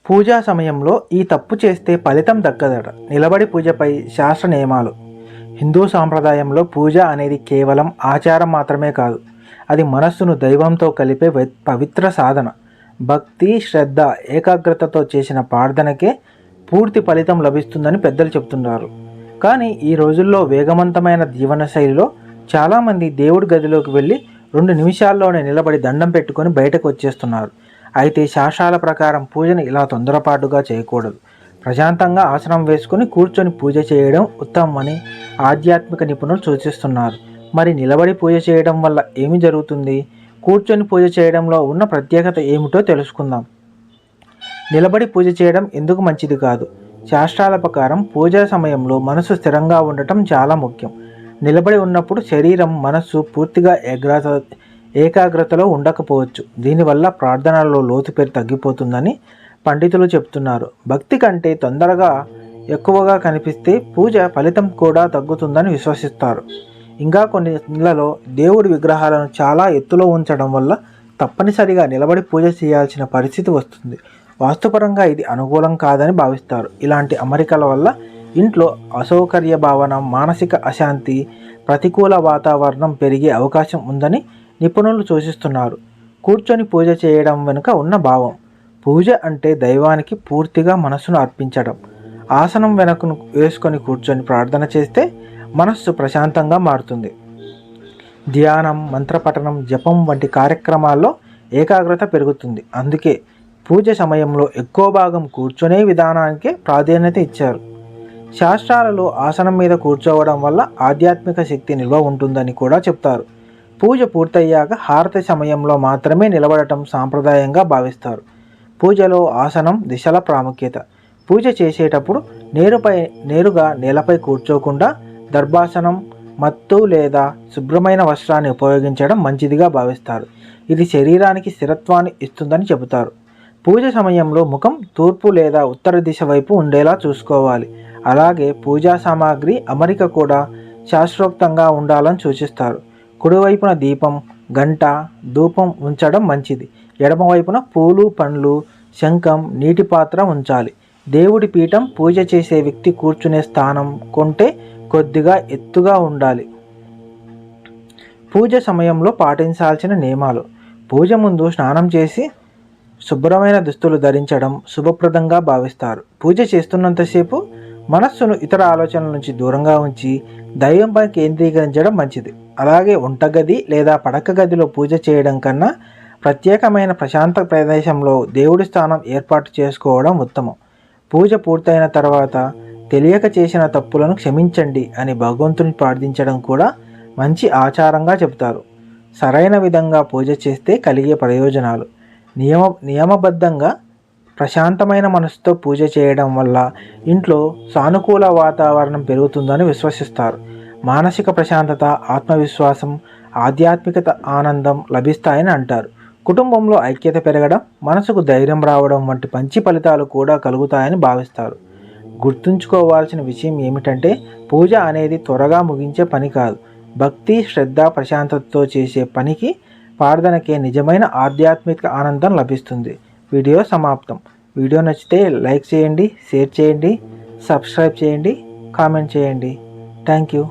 పూజా సమయంలో ఈ తప్పు చేస్తే ఫలితం దక్కదట. నిలబడి పూజపై శాస్త్ర నియమాలు. హిందూ సాంప్రదాయంలో పూజ అనేది కేవలం ఆచారం మాత్రమే కాదు, అది మనస్సును దైవంతో కలిపే పవిత్ర సాధన. భక్తి, శ్రద్ధ, ఏకాగ్రతతో చేసిన ప్రార్థనకే పూర్తి ఫలితం లభిస్తుందని పెద్దలు చెబుతున్నారు. కానీ ఈ రోజుల్లో వేగవంతమైన జీవనశైలిలో చాలామంది దేవుడి గదిలోకి వెళ్ళి 2 నిమిషాల్లోనే నిలబడి దండం పెట్టుకొని బయటకు వచ్చేస్తున్నారు. అయితే శాస్త్రాల ప్రకారం పూజను ఇలా తొందరపాటుగా చేయకూడదు. ప్రశాంతంగా ఆసనం వేసుకొని కూర్చొని పూజ చేయడం ఉత్తమమని ఆధ్యాత్మిక నిపుణులు సూచిస్తున్నారు. మరి నిలబడి పూజ చేయడం వల్ల ఏమి జరుగుతుంది? కూర్చొని పూజ చేయడంలో ఉన్న ప్రత్యేకత ఏమిటో తెలుసుకుందాం. నిలబడి పూజ చేయడం ఎందుకు మంచిది కాదు? శాస్త్రాల ప్రకారం పూజా సమయంలో మనసు స్థిరంగా ఉండటం చాలా ముఖ్యం. నిలబడి ఉన్నప్పుడు శరీరం, మనస్సు పూర్తిగా ఏకాగ్రతలో ఉండకపోవచ్చు. దీనివల్ల ప్రార్థనలో లోతు తగ్గిపోతుందని పండితులు చెప్తున్నారు. భక్తి కంటే తొందరగా ఎక్కువగా కనిపిస్తే పూజ ఫలితం కూడా తగ్గుతుందని విశ్వసిస్తారు. ఇంకా కొన్ని ఇళ్లలో దేవుడి విగ్రహాలను చాలా ఎత్తులో ఉంచడం వల్ల తప్పనిసరిగా నిలబడి పూజ చేయాల్సిన పరిస్థితి వస్తుంది. వాస్తుపరంగా ఇది అనుకూలం కాదని భావిస్తారు. ఇలాంటి అమరికల వల్ల ఇంట్లో అసౌకర్య భావన, మానసిక అశాంతి, ప్రతికూల వాతావరణం పెరిగే అవకాశం ఉందని నిపుణులు సూచిస్తున్నారు. కూర్చొని పూజ చేయడం వెనుక ఉన్న భావం. పూజ అంటే దైవానికి పూర్తిగా మనస్సును అర్పించడం. ఆసనం వెనుకను వేసుకొని కూర్చొని ప్రార్థన చేస్తే మనస్సు ప్రశాంతంగా మారుతుంది. ధ్యానం, మంత్రపఠనం, జపం వంటి కార్యక్రమాల్లో ఏకాగ్రత పెరుగుతుంది. అందుకే పూజ సమయంలో ఎక్కువ భాగం కూర్చునే విధానానికే ప్రాధాన్యత ఇచ్చారు. శాస్త్రాలలో ఆసనం మీద కూర్చోవడం వల్ల ఆధ్యాత్మిక శక్తి నిల్వ ఉంటుందని కూడా చెప్తారు. పూజ పూర్తయ్యాక హారతి సమయంలో మాత్రమే నిలబడటం సాంప్రదాయంగా భావిస్తారు. పూజలో ఆసనం, దిశల ప్రాముఖ్యత. పూజ చేసేటప్పుడు నేరుగా నేలపై కూర్చోకుండా దర్భాసనం, మత్తు లేదా శుభ్రమైన వస్త్రాన్ని ఉపయోగించడం మంచిదిగా భావిస్తారు. ఇది శరీరానికి స్థిరత్వాన్ని ఇస్తుందని చెబుతారు. పూజ సమయంలో ముఖం తూర్పు లేదా ఉత్తర దిశ వైపు ఉండేలా చూసుకోవాలి. అలాగే పూజా సామాగ్రి అమరిక కూడా శాస్త్రోక్తంగా ఉండాలని సూచిస్తారు. కుడివైపున దీపం, గంట, ధూపం ఉంచడం మంచిది. ఎడమవైపున పూలు, పండ్లు, శంఖం, నీటి పాత్ర ఉంచాలి. దేవుడి పీఠం, పూజ చేసే వ్యక్తి కూర్చునే స్థానం కొంటే కొద్దిగా ఎత్తుగా ఉండాలి. పూజ సమయంలో పాటించాల్సిన నియమాలు. పూజ ముందు స్నానం చేసి శుభ్రమైన దుస్తులు ధరించడం శుభప్రదంగా భావిస్తారు. పూజ చేస్తున్నంతసేపు మనస్సును ఇతర ఆలోచనల నుంచి దూరంగా ఉంచి దైవంపై కేంద్రీకరించడం మంచిది. అలాగే వంటగది లేదా పడక గదిలో పూజ చేయడం కన్నా ప్రత్యేకమైన ప్రశాంత ప్రదేశంలో దేవుడి స్థానం ఏర్పాటు చేసుకోవడం ఉత్తమం. పూజ పూర్తయిన తర్వాత తెలియక చేసిన తప్పులను క్షమించండి అని భగవంతుని ప్రార్థించడం కూడా మంచి ఆచారంగా చెబుతారు. సరైన విధంగా పూజ చేస్తే కలిగే ప్రయోజనాలు. నియమబద్ధంగా ప్రశాంతమైన మనసుతో పూజ చేయడం వల్ల ఇంట్లో సానుకూల వాతావరణం పెరుగుతుందని విశ్వసిస్తారు. మానసిక ప్రశాంతత, ఆత్మవిశ్వాసం, ఆధ్యాత్మికత, ఆనందం లభిస్తాయని అంటారు. కుటుంబంలో ఐక్యత పెరగడం, మనసుకు ధైర్యం రావడం వంటి మంచి ఫలితాలు కూడా కలుగుతాయని భావిస్తారు. గుర్తుంచుకోవాల్సిన విషయం ఏమిటంటే పూజ అనేది త్వరగా ముగించే పని కాదు. భక్తి, శ్రద్ధ, ప్రశాంతతతో చేసే పనికి, ప్రార్థనకే నిజమైన ఆధ్యాత్మిక ఆనందం లభిస్తుంది. వీడియో సమాప్తం. వీడియో నచ్చితే లైక్ చేయండి, షేర్ చేయండి, సబ్స్క్రైబ్ చేయండి, కామెంట్ చేయండి. Thank you.